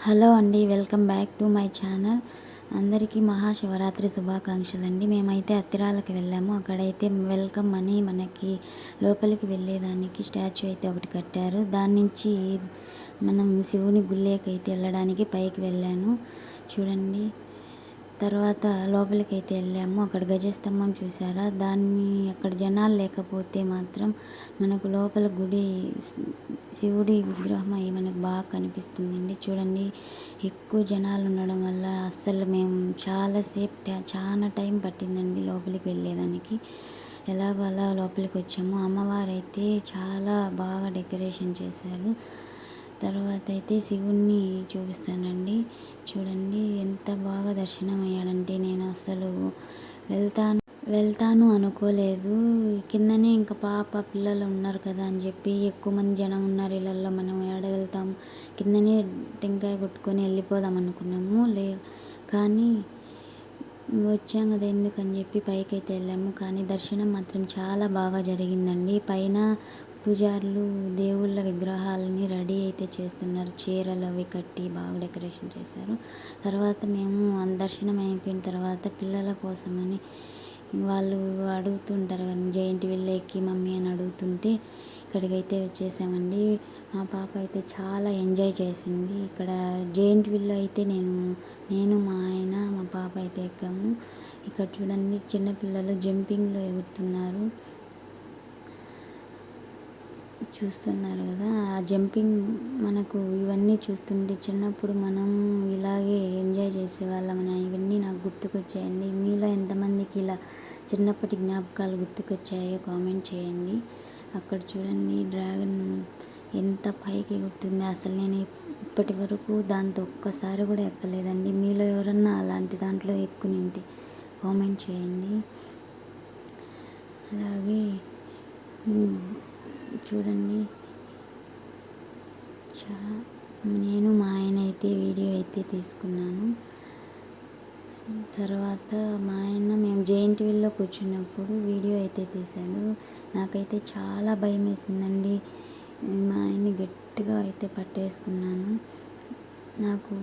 Hello అండి, welcome back to my channel. అందరికీ మహాశివరాత్రి శుభాకాంక్షలు అండి. మేమైతే అత్తిరాలకి వెళ్ళాము. అక్కడైతే వెల్కమ్ అని మనకి లోపలికి వెళ్ళేదానికి స్టాచ్యూ అయితే ఒకటి కట్టారు. దాని నుంచి మనం శివుని గుళ్ళేకి అయితే వెళ్ళడానికి పైకి వెళ్ళాను చూడండి. తర్వాత లోపలికి అయితే వెళ్ళాము. అక్కడ గజస్తంభం చూసారా, దాన్ని అక్కడ జనాలు లేకపోతే మాత్రం మనకు లోపల గుడి శివుడి విగ్రహం అవి మనకు బాగా కనిపిస్తుందండి. చూడండి, ఎక్కువ జనాలు ఉండడం వల్ల అస్సలు మేము చాలా టైం పట్టిందండి లోపలికి వెళ్ళేదానికి. ఎలాగో అలా లోపలికి వచ్చాము. అమ్మవారు అయితే చాలా బాగా డెకరేషన్ చేశారు. తర్వాత అయితే శివుణ్ణి చూపిస్తానండి. చూడండి ఎంత బాగా దర్శనం అయ్యాడంటే, నేను అసలు వెళ్తాను అనుకోలేదు. కిందనే ఇంకా పిల్లలు ఉన్నారు కదా అని చెప్పి, ఎక్కువ మంది జనం ఉన్నారు ఇళ్ళల్లో, మనం ఏడ వెళ్తాము, కిందనే టెంకాయ కొట్టుకొని వెళ్ళిపోదాం అనుకున్నాము. కానీ వచ్చాం కదా ఎందుకని చెప్పి పైకి అయితే వెళ్ళాము. కానీ దర్శనం మాత్రం చాలా బాగా జరిగిందండి. పైన పూజారులు దేవుళ్ళ విగ్రహాలని రెడీ అయితే చేస్తున్నారు. చీరలు అవి కట్టి బాగా డెకరేషన్ చేశారు. తర్వాత మేము దర్శనం అయిపోయిన తర్వాత పిల్లల కోసమని వాళ్ళు అడుగుతుంటారు కదా, జైంట్ వీల్ ఎక్కి మమ్మీ అని అడుగుతుంటే ఇక్కడికైతే వచ్చేసామండి. మా పాప అయితే చాలా ఎంజాయ్ చేసింది. ఇక్కడ జైంట్ వీల్లో అయితే నేను మా ఆయన మా పాప అయితే ఎక్కాము. ఇక్కడ చూడండి, చిన్నపిల్లలు జంపింగ్లో ఎగురుతున్నారు, చూస్తున్నారు కదా. ఆ జంపింగ్ మనకు ఇవన్నీ చూస్తుంటే చిన్నప్పుడు మనం ఇలాగే ఎంజాయ్ చేసేవాళ్ళమని ఇవన్నీ నాకు గుర్తుకొచ్చాయండి. మీలో ఎంతమందికి ఇలా చిన్నప్పటి జ్ఞాపకాలు గుర్తుకొచ్చాయో కామెంట్ చేయండి. అక్కడ చూడండి, డ్రాగన్ ఎంత పైకి ఎగురుతుంది. అసలు నేను ఇప్పటి వరకు దాంతో ఒక్కసారి కూడా ఎక్కలేదండి. మీలో ఎవరన్నా అలాంటి దాంట్లో ఎక్కునింటే కామెంట్ చేయండి. అలాగే చూడండి, నేను మా ఆయన అయితే వీడియో అయితే తీసుకున్నాను. తర్వాత మా ఆయన మేము జైంట్ వీల్లో కూర్చున్నప్పుడు వీడియో అయితే తీశాడు. నాకైతే చాలా భయం వేసిందండి. మా ఆయన్ని గట్టిగా అయితే పట్టేసుకున్నాను. నాకు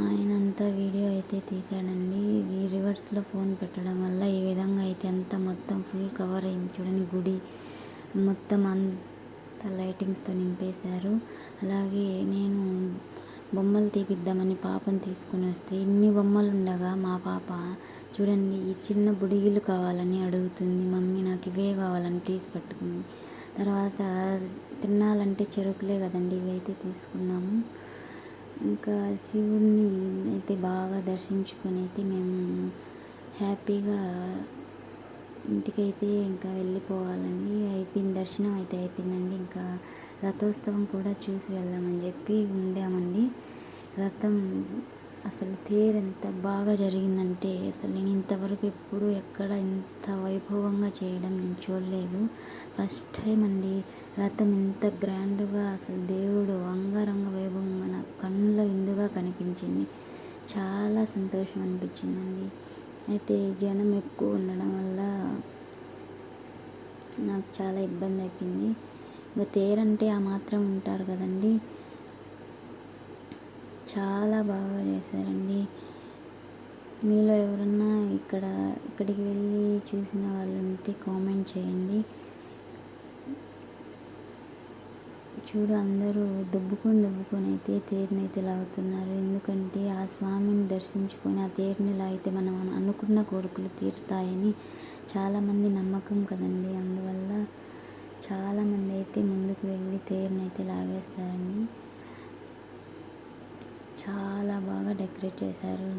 ఆయన అంతా వీడియో అయితే తీశాడండి. ఇది రివర్స్లో ఫోన్ పెట్టడం వల్ల ఈ విధంగా అయితే అంతా మొత్తం ఫుల్ కవర్ అయింది. చూడండి, గుడి మొత్తం అంతా లైటింగ్స్తో నింపేశారు. అలాగే నేను బొమ్మలు తీపిద్దామని పాపను తీసుకుని వస్తే ఇన్ని బొమ్మలు ఉండగా మా పాప చూడండి ఈ చిన్న బుడిగిలు కావాలని అడుగుతుంది. మమ్మీ నాకు ఇవే కావాలని తీసి పట్టుకుంది. తర్వాత తినాలంటే చెరుకులే కదండి, ఇవైతే తీసుకున్నాము. ఇంకా శివుడిని అయితే బాగా దర్శించుకొని అయితే మేము హ్యాపీగా ఇంటికైతే ఇంకా వెళ్ళిపోవాలని అయిపోయింది. దర్శనం అయితే అయిపోయిందండి. ఇంకా రథోత్సవం కూడా చూసి వెళ్దామని చెప్పి ఉండామండి. రథం అసలు తేరు ఎంత బాగా జరిగిందంటే, అసలు నేను ఇంతవరకు ఎప్పుడు ఎక్కడ ఇంత వైభవంగా చేయడం నేను చూడలేదు. ఫస్ట్ టైం అండి రథం ఇంత గ్రాండ్గా, అసలు దేవుడు అంగరంగ వైభవంగా నా కళ్ళ విందుగా కనిపించింది. చాలా సంతోషం అనిపించిందండి. అయితే జనం ఎక్కువ ఉండడం వల్ల నాకు చాలా ఇబ్బంది అయిపోయింది. ఇంకా తేరంటే ఆ మాత్రం ఉంటారు కదండి. చాలా బాగా చేశారండి. మీలో ఎవరన్నా ఇక్కడికి వెళ్ళి చూసిన వాళ్ళు ఉంటే కామెంట్ చేయండి. చూడు, అందరూ దుబ్బుకొని అయితే తేరుని అయితే లాగుతున్నారు. ఎందుకంటే ఆ స్వామిని దర్శించుకొని ఆ తేరుని లాగితే మనం అనుకున్న కోరికలు తీరుతాయని చాలామంది నమ్మకం కదండి. అందువల్ల చాలామంది అయితే ముందుకు వెళ్ళి తేరుని అయితే లాగేస్తారండి. చాలా బాగా డెకరేట్ చేశారు.